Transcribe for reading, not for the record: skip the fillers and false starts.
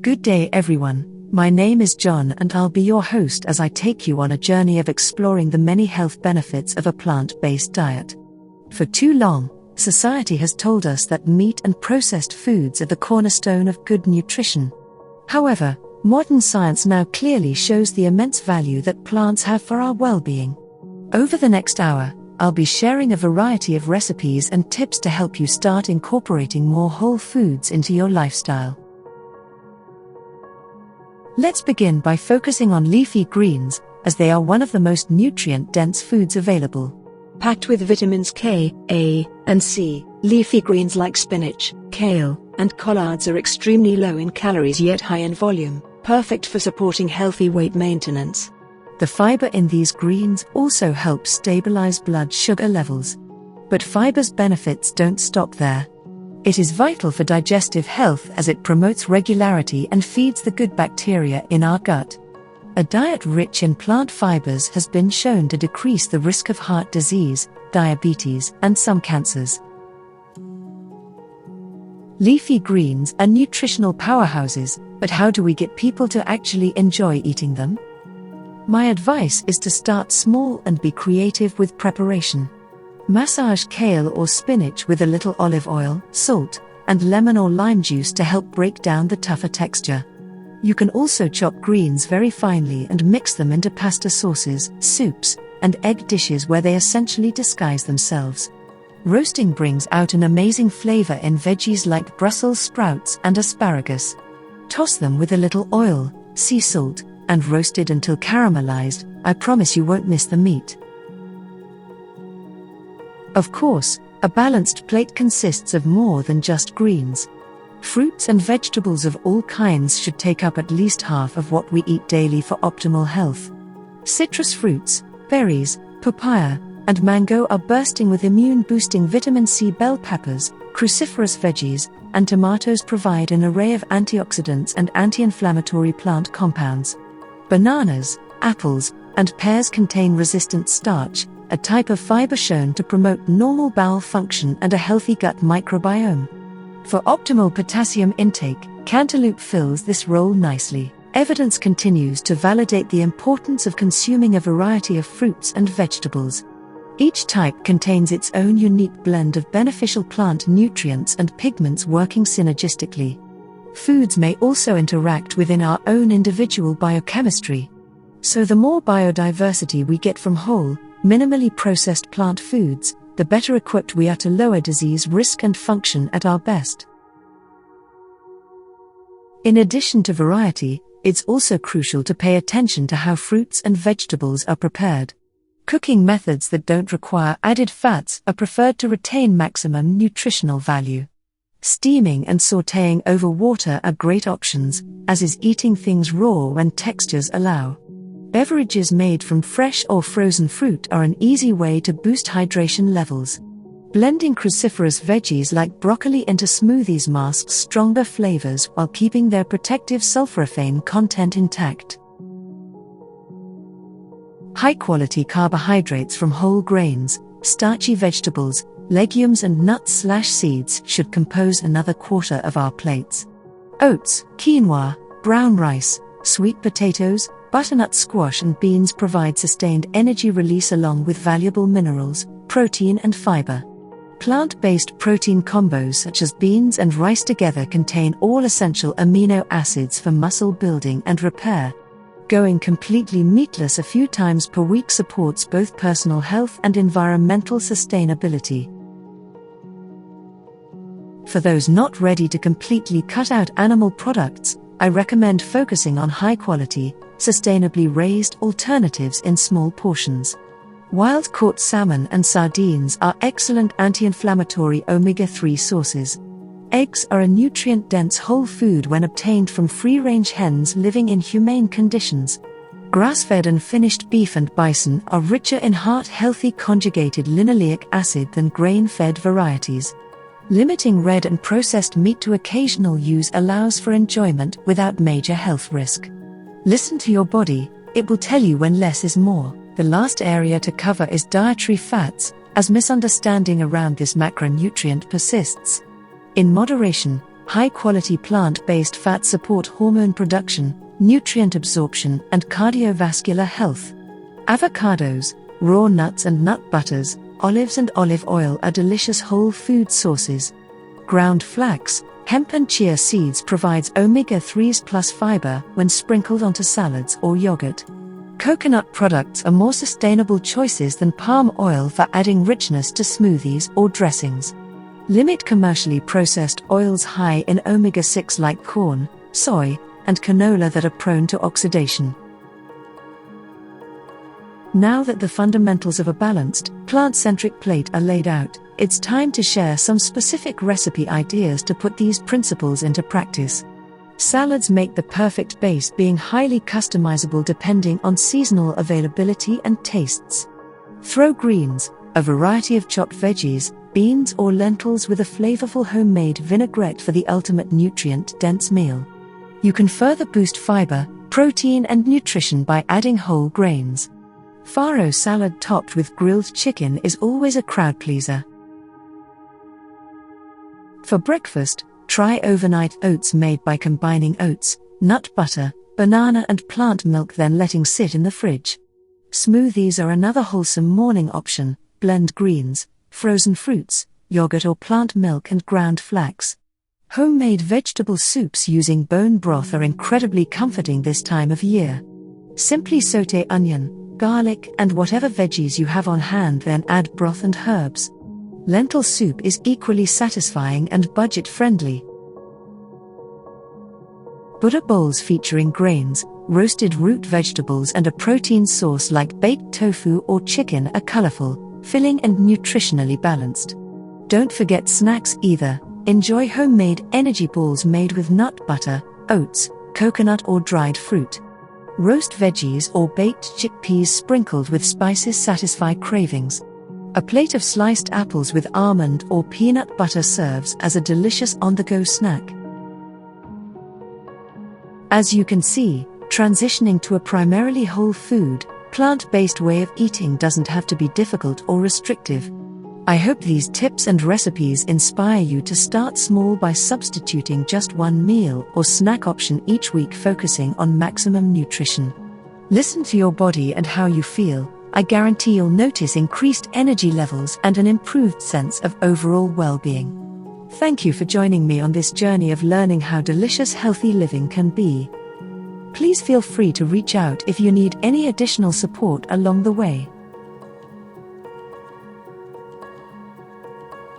Good day everyone, my name is John and I'll be your host as I take you on a journey of exploring the many health benefits of a plant-based diet. For too long, society has told us that meat and processed foods are the cornerstone of good nutrition. However, modern science now clearly shows the immense value that plants have for our well-being. Over the next hour, I'll be sharing a variety of recipes and tips to help you start incorporating more whole foods into your lifestyle. Let's begin by focusing on leafy greens, as they are one of the most nutrient-dense foods available. Packed with vitamins K, A, and C, leafy greens like spinach, kale, and collards are extremely low in calories yet high in volume, perfect for supporting healthy weight maintenance. The fiber in these greens also helps stabilize blood sugar levels. But fiber's benefits don't stop there. It is vital for digestive health as it promotes regularity and feeds the good bacteria in our gut. A diet rich in plant fibers has been shown to decrease the risk of heart disease, diabetes, and some cancers. Leafy greens are nutritional powerhouses, but how do we get people to actually enjoy eating them? My advice is to start small and be creative with preparation. Massage kale or spinach with a little olive oil, salt, and lemon or lime juice to help break down the tougher texture. You can also chop greens very finely and mix them into pasta sauces, soups, and egg dishes where they essentially disguise themselves. Roasting brings out an amazing flavor in veggies like Brussels sprouts and asparagus. Toss them with a little oil, sea salt, and roasted until caramelized. I promise you won't miss the meat. Of course, a balanced plate consists of more than just greens. Fruits and vegetables of all kinds should take up at least half of what we eat daily for optimal health. Citrus fruits, berries, papaya, and mango are bursting with immune-boosting vitamin C. Bell peppers, cruciferous veggies, and tomatoes provide an array of antioxidants and anti-inflammatory plant compounds. Bananas, apples, and pears contain resistant starch, a type of fiber shown to promote normal bowel function and a healthy gut microbiome. For optimal potassium intake, cantaloupe fills this role nicely. Evidence continues to validate the importance of consuming a variety of fruits and vegetables. Each type contains its own unique blend of beneficial plant nutrients and pigments working synergistically. Foods may also interact within our own individual biochemistry. So the more biodiversity we get from whole, minimally processed plant foods, the better equipped we are to lower disease risk and function at our best. In addition to variety, it's also crucial to pay attention to how fruits and vegetables are prepared. Cooking methods that don't require added fats are preferred to retain maximum nutritional value. Steaming and sautéing over water are great options, as is eating things raw when textures allow. Beverages made from fresh or frozen fruit are an easy way to boost hydration levels. Blending cruciferous veggies like broccoli into smoothies masks stronger flavors while keeping their protective sulforaphane content intact. High-quality carbohydrates from whole grains, starchy vegetables, legumes and nuts/seeds should compose another quarter of our plates. Oats, quinoa, brown rice, sweet potatoes, butternut squash and beans provide sustained energy release along with valuable minerals, protein and fiber. Plant-based protein combos such as beans and rice together contain all essential amino acids for muscle building and repair. Going completely meatless a few times per week supports both personal health and environmental sustainability. For those not ready to completely cut out animal products, I recommend focusing on high-quality, sustainably raised alternatives in small portions. Wild-caught salmon and sardines are excellent anti-inflammatory omega-3 sources. Eggs are a nutrient-dense whole food when obtained from free-range hens living in humane conditions. Grass-fed and finished beef and bison are richer in heart-healthy conjugated linoleic acid than grain-fed varieties. Limiting red and processed meat to occasional use allows for enjoyment without major health risk. Listen to your body, it will tell you when less is more. The last area to cover is dietary fats, as misunderstanding around this macronutrient persists. In moderation, High-quality plant-based fats support hormone production, nutrient absorption, and cardiovascular health. Avocados, raw nuts and nut butters, olives and olive oil are delicious whole food sources. Ground flax, hemp and chia seeds provides omega-3s plus fiber when sprinkled onto salads or yogurt. Coconut products are more sustainable choices than palm oil for adding richness to smoothies or dressings. Limit commercially processed oils high in omega-6 like corn, soy, and canola that are prone to oxidation. Now that the fundamentals of a balanced, plant-centric plate are laid out, it's time to share some specific recipe ideas to put these principles into practice. Salads make the perfect base, being highly customizable depending on seasonal availability and tastes. Throw greens, a variety of chopped veggies, beans or lentils with a flavorful homemade vinaigrette for the ultimate nutrient-dense meal. You can further boost fiber, protein and nutrition by adding whole grains. Farro salad topped with grilled chicken is always a crowd pleaser. For breakfast, try overnight oats made by combining oats, nut butter, banana and plant milk, then letting sit in the fridge. Smoothies are another wholesome morning option. Blend greens, frozen fruits, yogurt or plant milk and ground flax. Homemade vegetable soups using bone broth are incredibly comforting this time of year. Simply sauté onion, garlic and whatever veggies you have on hand, then add broth and herbs. Lentil soup is equally satisfying and budget-friendly. Butter bowls featuring grains, roasted root vegetables and a protein source like baked tofu or chicken are colorful, filling and nutritionally balanced. Don't forget snacks either. Enjoy homemade energy balls made with nut butter, oats, coconut or dried fruit. Roast veggies or baked chickpeas sprinkled with spices satisfy cravings. A plate of sliced apples with almond or peanut butter serves as a delicious on-the-go snack. As you can see, transitioning to a primarily whole food, plant-based way of eating doesn't have to be difficult or restrictive. I hope these tips and recipes inspire you to start small by substituting just one meal or snack option each week, focusing on maximum nutrition. Listen to your body and how you feel. I guarantee you'll notice increased energy levels and an improved sense of overall well-being. Thank you for joining me on this journey of learning how delicious healthy living can be. Please feel free to reach out if you need any additional support along the way.